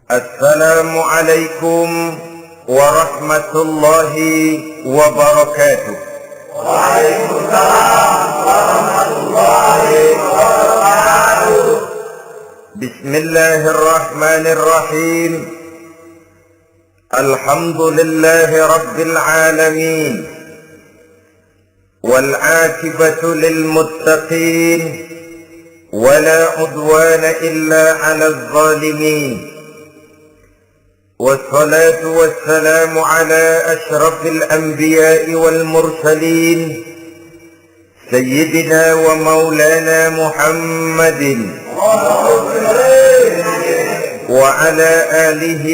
Assalamualaikum warahmatullahi wabarakatuh. Waalaikumsalam warahmatullahi wabarakatuh. Bismillahirrahmanirrahim. Alhamdulillahi rabbil alamin. Wal 'aqibatu lil muttaqin. Wala 'udwana illa 'alal zalimin. والصلاة والسلام على أشرف الأنبياء والمرسلين سيدنا ومولانا محمد وعلى آله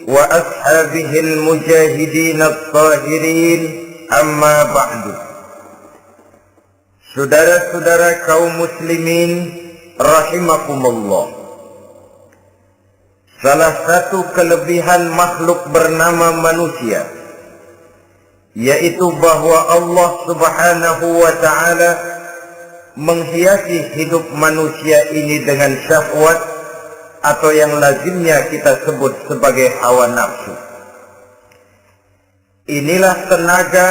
وأصحابه المجاهدين الطاهرين أما بعد. Saudara-saudara kaum muslimin rahimakumullah. Salah satu kelebihan makhluk bernama manusia, yaitu bahwa Allah Subhanahu wa ta'ala menghiasi hidup manusia ini dengan syahwat atau yang lazimnya kita sebut sebagai hawa nafsu. Inilah tenaga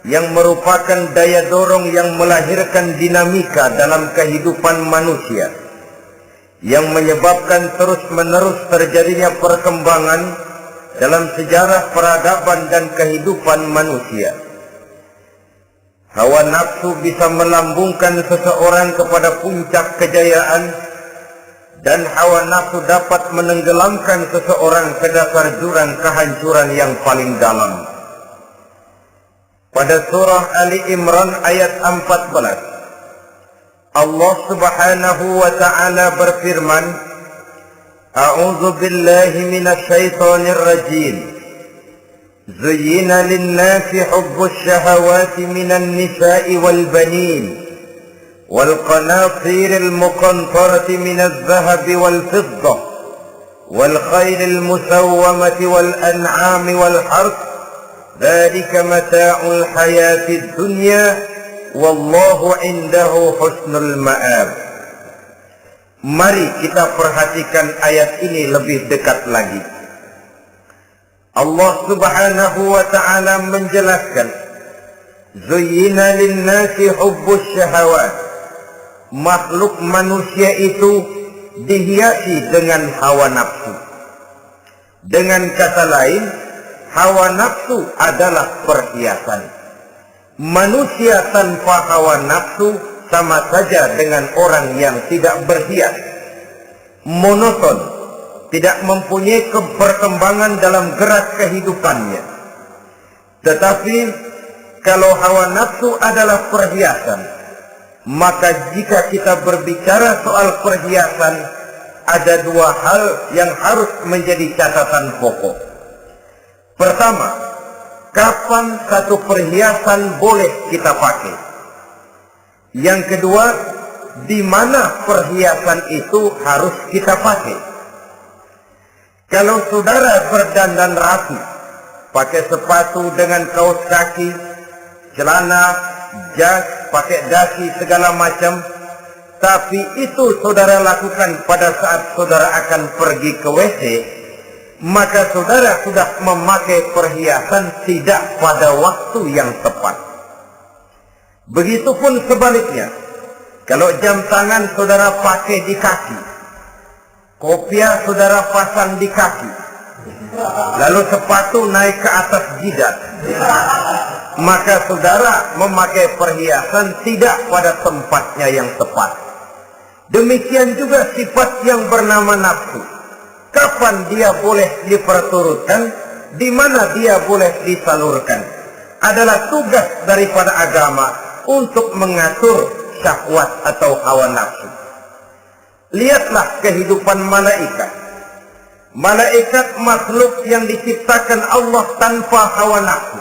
yang merupakan daya dorong yang melahirkan dinamika dalam kehidupan manusia, yang menyebabkan terus-menerus terjadinya perkembangan dalam sejarah peradaban dan kehidupan manusia. Hawa nafsu bisa melambungkan seseorang kepada puncak kejayaan, dan hawa nafsu dapat menenggelamkan seseorang ke dasar jurang kehancuran yang paling dalam. Pada surah Ali Imran ayat 14, Allah Subhanahu wa ta'ala berfirman, A'udzu billahi minasy syaithanir rajim. Zuyyina lin-nasi hubbus syahawati minan nisa'i wal banin wal qanatiril muqantarati minadh dhahabi wal fiddah wal khaylil musawwamati wal an'ami wal harth. Dzalika mata'ul hayatid dunya wallahu indahu husnul ma'ab. Mari kita perhatikan ayat ini lebih dekat lagi. Allah Subhanahu wa ta'ala menjelaskan, Zuyyina lin-nasi hubbus syahawat. Makhluk manusia itu dihiasi dengan hawa nafsu. Dengan kata lain, hawa nafsu adalah perhiasan. Manusia tanpa hawa nafsu sama saja dengan orang yang tidak berhias, monoton, tidak mempunyai perkembangan dalam gerak kehidupannya. Tetapi kalau hawa nafsu adalah perhiasan, maka jika kita berbicara soal perhiasan, ada dua hal yang harus menjadi catatan pokok. Pertama, kapan satu perhiasan boleh kita pakai? Yang kedua, di mana perhiasan itu harus kita pakai? Kalau saudara berdandan rapi, pakai sepatu dengan kaos kaki, celana, jas, pakai dasi segala macam, tapi itu saudara lakukan pada saat saudara akan pergi ke WC, maka saudara sudah memakai perhiasan tidak pada waktu yang tepat. Begitupun sebaliknya, kalau jam tangan saudara pakai di kaki, kopiah saudara pasang di kaki, lalu sepatu naik ke atas jidat, maka saudara memakai perhiasan tidak pada tempatnya yang tepat. Demikian juga sifat yang bernama nafsu. kapan dia boleh diperturutkan, di mana dia boleh disalurkan. Adalah tugas daripada agama untuk mengatur syahwat atau hawa nafsu. Lihatlah kehidupan malaikat. Malaikat makhluk yang diciptakan Allah tanpa hawa nafsu.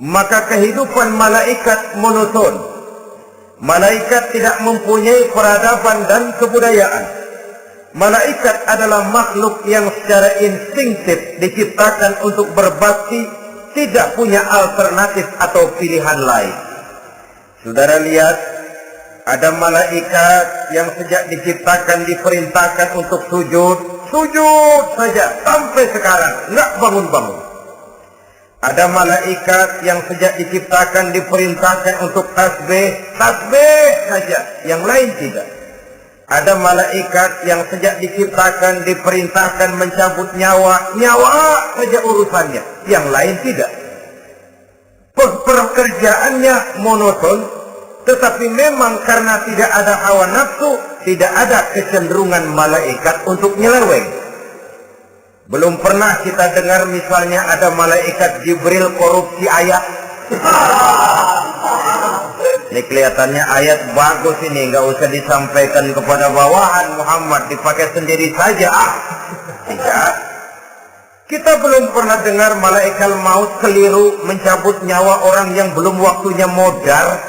Maka kehidupan malaikat monoton. Malaikat tidak mempunyai peradaban dan kebudayaan. Malaikat adalah makhluk yang secara instinktif diciptakan untuk berbakti, tidak punya alternatif atau pilihan lain. Saudara lihat, ada malaikat yang sejak diciptakan diperintahkan untuk sujud saja sampai sekarang, nggak bangun-bangun. Ada malaikat yang sejak diciptakan diperintahkan untuk tasbih saja, yang lain tidak. Ada malaikat yang sejak diciptakan diperintahkan mencabut nyawa saja urusannya, yang lain tidak. Pekerjaannya monoton, tetapi memang karena tidak ada hawa nafsu, tidak ada kecenderungan malaikat untuk nyeleweng. Belum pernah kita dengar misalnya ada malaikat Jibril korupsi ayat. Ini kelihatannya ayat bagus ini, nggak usah disampaikan kepada bawahan Muhammad, dipakai sendiri saja. Tidak. Kita belum pernah dengar malaikat maut keliru mencabut nyawa orang yang belum waktunya modar.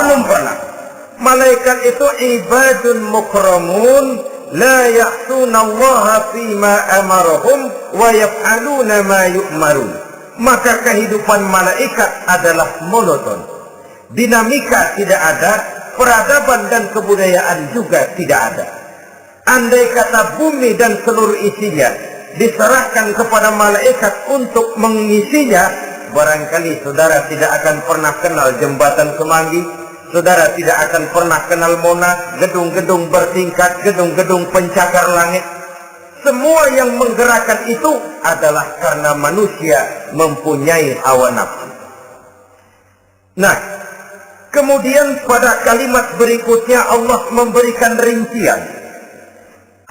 Belum pernah. Malaikat itu ibadun mukramun, la ya'suna Allah fima amarahum wa yaf'aluna ma yu'marun. Maka kehidupan malaikat adalah monoton. Dinamika tidak ada, peradaban dan kebudayaan juga tidak ada. Andai kata bumi dan seluruh isinya diserahkan kepada malaikat untuk mengisinya, barangkali saudara tidak akan pernah kenal jembatan Semanggi, saudara tidak akan pernah kenal Monas, gedung-gedung bertingkat, gedung-gedung pencakar langit. Semua yang menggerakkan itu adalah karena manusia mempunyai hawa nafsu. Nah, kemudian pada kalimat berikutnya Allah memberikan rincian.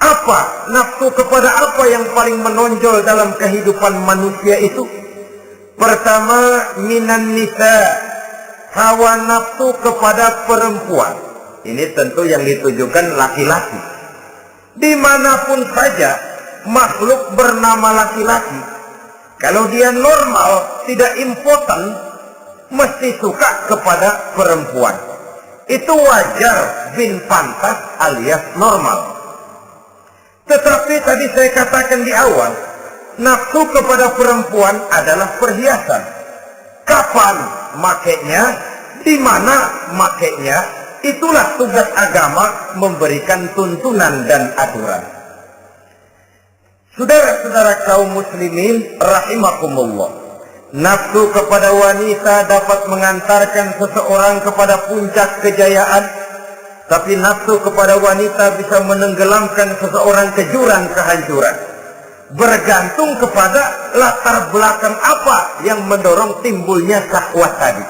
Apa nafsu kepada apa yang paling menonjol dalam kehidupan manusia itu? Pertama, minan nisa, hawa nafsu kepada perempuan. Ini tentu yang ditujukan laki-laki. Dimanapun saja makhluk bernama laki-laki, kalau dia normal, tidak impoten, mesti suka kepada perempuan. Itu wajar, bin pantas alias normal. Tetapi tadi saya katakan di awal, nafsu kepada perempuan adalah perhiasan. Kapan makainya, di mana makainya, itulah tugas agama memberikan tuntunan dan aturan. Saudara-saudara kaum muslimin rahimakumullah, nafsu kepada wanita dapat mengantarkan seseorang kepada puncak kejayaan, tapi nafsu kepada wanita bisa menenggelamkan seseorang ke jurang kehancuran. Bergantung kepada latar belakang apa yang mendorong timbulnya syahwat tadi.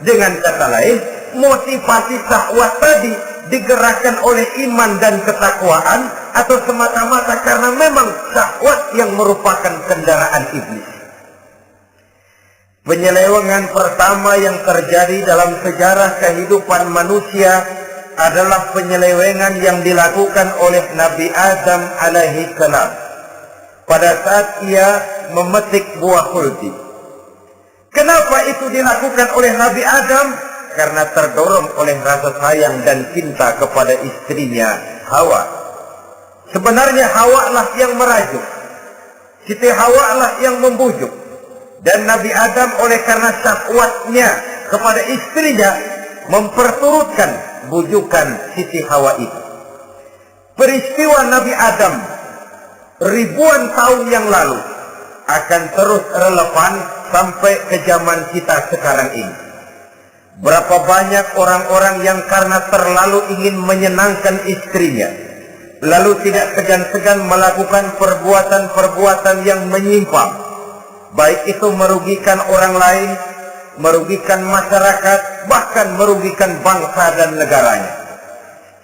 Dengan kata lain, motivasi syahwat tadi digerakkan oleh iman dan ketakwaan, atau semata-mata karena memang syahwat yang merupakan kendaraan iblis. Penyelewengan pertama yang terjadi dalam sejarah kehidupan manusia adalah penyelewengan yang dilakukan oleh Nabi Adam alaihi salam pada saat ia memetik buah khuldi. Kenapa itu dilakukan oleh Nabi Adam? Karena terdorong oleh rasa sayang dan cinta kepada istrinya Hawa. Sebenarnya Hawa lah yang merajuk, Siti Hawa lah yang membujuk, dan Nabi Adam oleh karena syahwatnya kepada istrinya memperturutkan bujukan Siti Hawa itu. Peristiwa Nabi Adam ribuan tahun yang lalu akan terus relevan sampai ke zaman kita sekarang ini. Berapa banyak orang-orang yang karena terlalu ingin menyenangkan istrinya, lalu tidak segan-segan melakukan perbuatan-perbuatan yang menyimpang, baik itu merugikan orang lain, merugikan masyarakat, bahkan merugikan bangsa dan negaranya.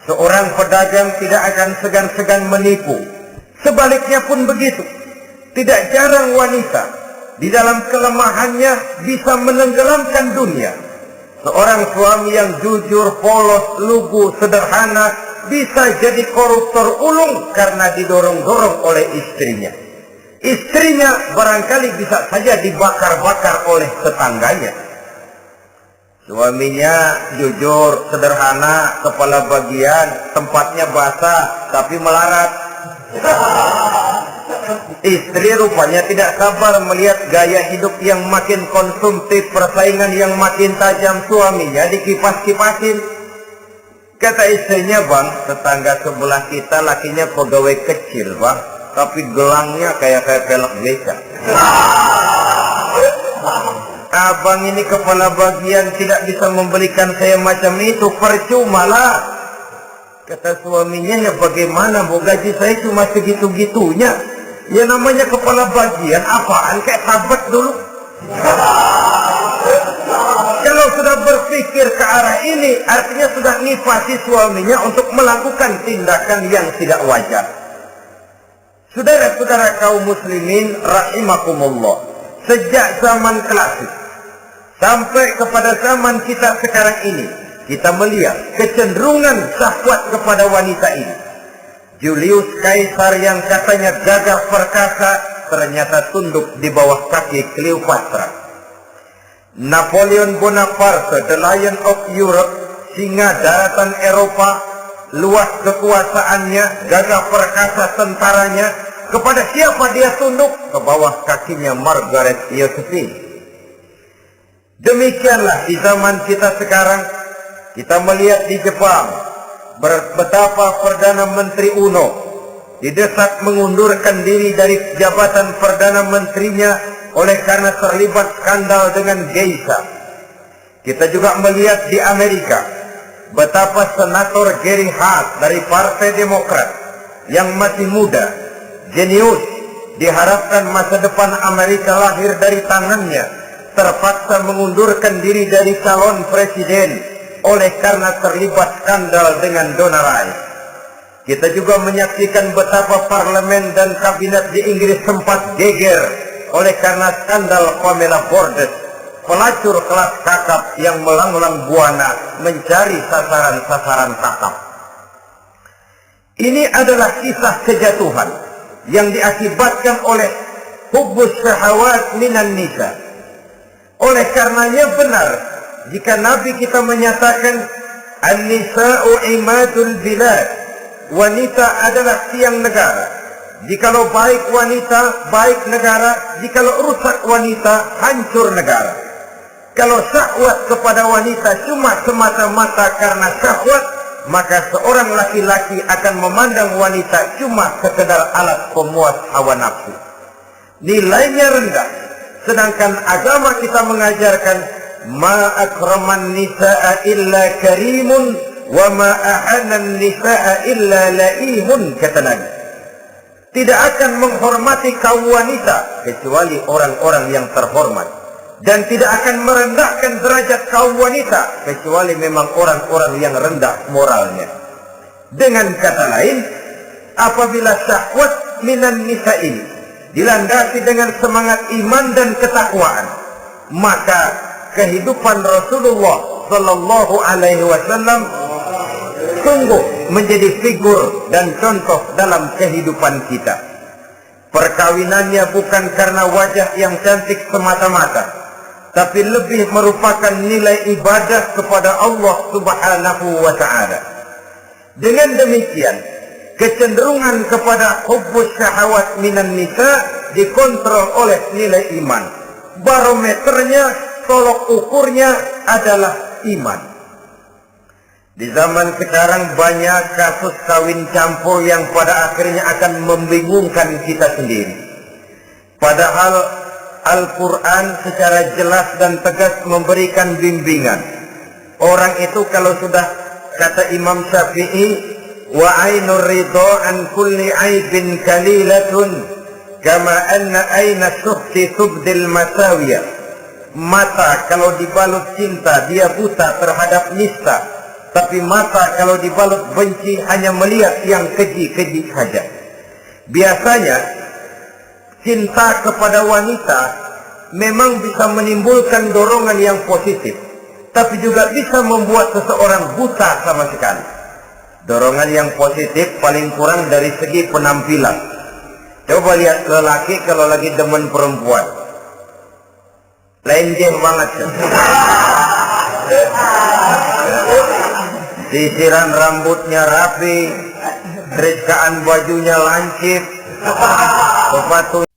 Seorang pedagang tidak akan segan-segan menipu. Sebaliknya pun begitu. Tidak jarang wanita di dalam kelemahannya bisa menenggelamkan dunia. Seorang suami yang jujur, polos, lugu, sederhana bisa jadi koruptor ulung karena didorong-dorong oleh istrinya. Istrinya barangkali bisa saja dibakar-bakar oleh tetangganya. Suaminya jujur, sederhana, kepala bagian, tempatnya basah tapi melarat. Istri rupanya tidak sabar melihat gaya hidup yang makin konsumtif, persaingan yang makin tajam. Suaminya dikipas-kipasin. Kata istrinya, "Bang, tetangga sebelah kita lakinya pegawai kecil, Bang, tapi gelangnya kayak pelek beca. Abang ini kepala bagian tidak bisa membelikan saya macam itu, percuma lah." Kata suaminya, "Ya bagaimana, Bu, gaji saya cuma segitu-gitunya. Ya namanya kepala bagian, apaan, kayak sahabat dulu." Kalau sudah berpikir ke arah ini, artinya sudah ngipasi suaminya untuk melakukan tindakan yang tidak wajar. Saudara-saudara kaum muslimin rahimakumullah, sejak zaman klasik sampai kepada zaman kita sekarang ini, kita melihat kecenderungan syahwat kepada wanita ini. Julius Caesar yang katanya gagah perkasa ternyata tunduk di bawah kaki Cleopatra. Napoleon Bonaparte, the Lion of Europe, singa daratan Eropa, luas kekuasaannya, gagah perkasa tentaranya, kepada siapa dia tunduk? Ke bawah kakinya Margaret Josephine. Demikianlah di zaman kita sekarang, kita melihat di Jepang, betapa Perdana Menteri Uno didesak mengundurkan diri dari jabatan Perdana Menterinya oleh karena terlibat skandal dengan geisha. Kita juga melihat di Amerika betapa Senator Gary Hart dari Partai Demokrat yang masih muda, jenius, diharapkan masa depan Amerika lahir dari tangannya, terpaksa mengundurkan diri dari calon presiden oleh karena terlibat skandal dengan Donna Rice. Kita juga menyaksikan betapa parlemen dan kabinet di Inggris sempat geger oleh karena skandal Pamela Bordes, pelacur kelas kakap yang melanglang buana mencari sasaran-sasaran kakap. Ini adalah kisah kejatuhan yang diakibatkan oleh hubbus syahawat minan nisa. Oleh karenanya benar jika Nabi kita menyatakan an-nisa'u imadul bilad, wanita adalah tiang negara. Jikalau baik wanita, baik negara. Jikalau rusak wanita, hancur negara. Kalau syahwat kepada wanita cuma semata-mata karena syahwat, maka seorang laki-laki akan memandang wanita cuma sekedar alat pemuas hawa nafsu. Nilainya rendah. Sedangkan agama kita mengajarkan ma akraman nisa'a illa karimun wa ma ahanan nisa'a illa laimun, kata Nabi. Tidak akan menghormati kaum wanita kecuali orang-orang yang terhormat, dan tidak akan merendahkan derajat kaum wanita kecuali memang orang-orang yang rendah moralnya. Dengan kata lain, apabila syahwat minan nisa ini dilandasi dengan semangat iman dan ketakwaan, maka kehidupan Rasulullah sallallahu alaihi wasallam sungguh menjadi figur dan contoh dalam kehidupan kita. Perkawinannya bukan karena wajah yang cantik semata-mata, tapi lebih merupakan nilai ibadah kepada Allah Subhanahu wa ta'ala. Dengan demikian, kecenderungan kepada hubbus syahawat minan nisa dikontrol oleh nilai iman. Barometernya, tolok ukurnya adalah iman. Di zaman sekarang banyak kasus kawin campur yang pada akhirnya akan membingungkan kita sendiri. Padahal Al-Quran secara jelas dan tegas memberikan bimbingan. Orang itu kalau sudah, kata Imam Syafi'i, wa ainur ridha an kulli aibin kalilatun kama anna aina syuhti tubdil masawiyah. Mata kalau dibalut cinta dia buta terhadap nista, tapi mata kalau dibalut benci hanya melihat yang keji-keji saja. Biasanya cinta kepada wanita memang bisa menimbulkan dorongan yang positif, tapi juga bisa membuat seseorang buta sama sekali. Dorongan yang positif paling kurang dari segi penampilan. Coba lihat lelaki kalau lagi demen perempuan, lenjeng banget. Sisiran rambutnya rapi, terikaan bajunya lancip, sepatu